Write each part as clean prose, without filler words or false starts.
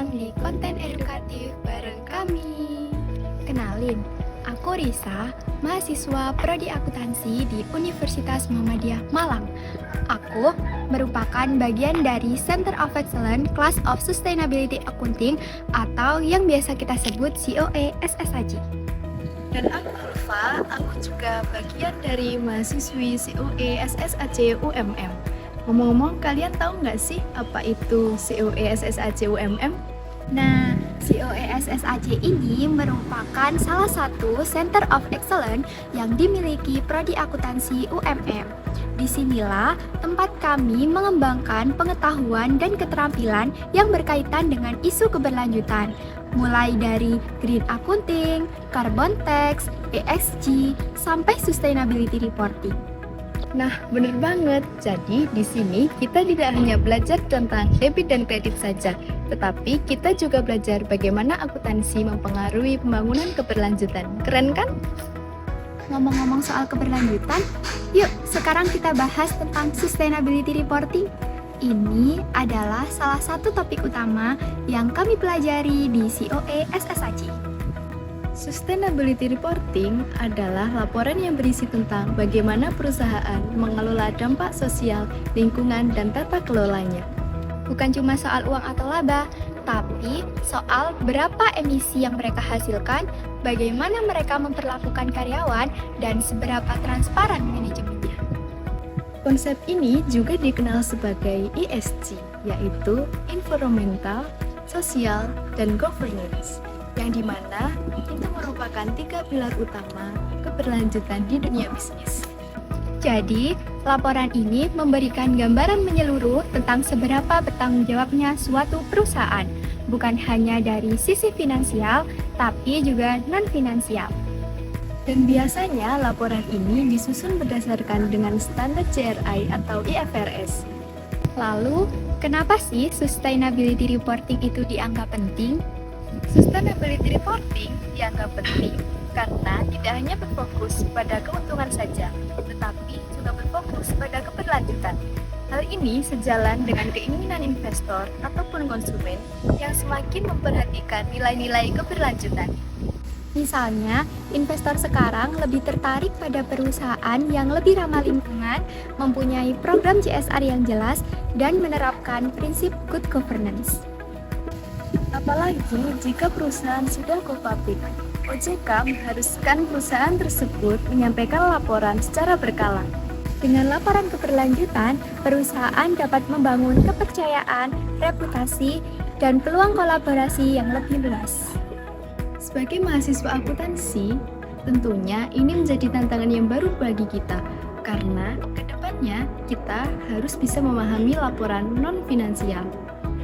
datang di konten edukatif bareng kami. Kenalin, aku Risa, mahasiswa Prodi Akuntansi di Universitas Muhammadiyah Malang. Aku merupakan bagian dari Center of Excellence Class of Sustainability Accounting atau yang biasa kita sebut COE SSAJ. Dan aku Ulfa, aku juga bagian dari mahasiswi COE SSAJ UMM. Ngomong-ngomong, kalian tahu nggak sih apa itu COE SSAJ UMM? Nah, COE SSAJ ini merupakan salah satu Center of Excellence yang dimiliki Prodi Akuntansi UMM. Disinilah tempat kami mengembangkan pengetahuan dan keterampilan yang berkaitan dengan isu keberlanjutan, mulai dari Green Accounting, Carbon Tax, ESG, sampai Sustainability Reporting. Nah, bener banget. Jadi, di sini kita tidak hanya belajar tentang debit dan kredit saja, tetapi kita juga belajar bagaimana akuntansi mempengaruhi pembangunan keberlanjutan. Keren kan? Ngomong-ngomong soal keberlanjutan, yuk sekarang kita bahas tentang Sustainability Reporting. Ini adalah salah satu topik utama yang kami pelajari di COE SSAJ. Sustainability reporting adalah laporan yang berisi tentang bagaimana perusahaan mengelola dampak sosial, lingkungan, dan tata kelolanya. Bukan cuma soal uang atau laba, tapi soal berapa emisi yang mereka hasilkan, bagaimana mereka memperlakukan karyawan, dan seberapa transparan manajemennya. Konsep ini juga dikenal sebagai ESG, yaitu Environmental, Social, dan Governance, yang dimana itu merupakan 3 pilar utama keberlanjutan di dunia bisnis. Jadi, laporan ini memberikan gambaran menyeluruh tentang seberapa bertanggung jawabnya suatu perusahaan, bukan hanya dari sisi finansial, tapi juga non-finansial. Dan biasanya laporan ini disusun berdasarkan dengan standar GRI atau IFRS. Lalu, kenapa sih sustainability reporting itu dianggap penting? Sustainability reporting dianggap penting karena tidak hanya berfokus pada keuntungan saja, tetapi juga berfokus pada keberlanjutan. Hal ini sejalan dengan keinginan investor ataupun konsumen yang semakin memperhatikan nilai-nilai keberlanjutan. Misalnya, investor sekarang lebih tertarik pada perusahaan yang lebih ramah lingkungan, mempunyai program CSR yang jelas, dan menerapkan prinsip good governance. Apalagi jika perusahaan sudah go public, OJK mengharuskan perusahaan tersebut menyampaikan laporan secara berkala. Dengan laporan keberlanjutan, perusahaan dapat membangun kepercayaan, reputasi, dan peluang kolaborasi yang lebih luas. Sebagai mahasiswa akuntansi, tentunya ini menjadi tantangan yang baru bagi kita, karena kedepannya kita harus bisa memahami laporan non-finansial.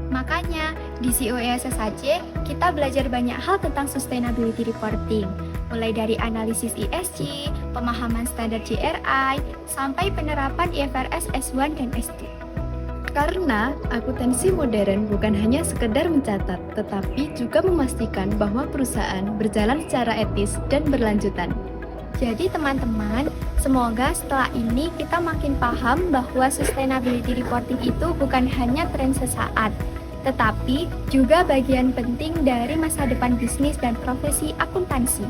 Makanya, di COE SSAJ, kita belajar banyak hal tentang sustainability reporting, mulai dari analisis ESG, pemahaman standar GRI, sampai penerapan IFRS S1 dan S2. Karena akuntansi modern bukan hanya sekedar mencatat, tetapi juga memastikan bahwa perusahaan berjalan secara etis dan berlanjutan. Jadi teman-teman, semoga setelah ini kita makin paham bahwa sustainability reporting itu bukan hanya tren sesaat, tetapi juga bagian penting dari masa depan bisnis dan profesi akuntansi.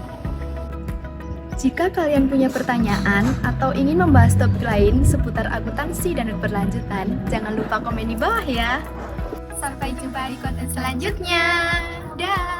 Jika kalian punya pertanyaan atau ingin membahas topik lain seputar akuntansi dan keberlanjutan, jangan lupa komen di bawah ya. Sampai jumpa di konten selanjutnya. Dah.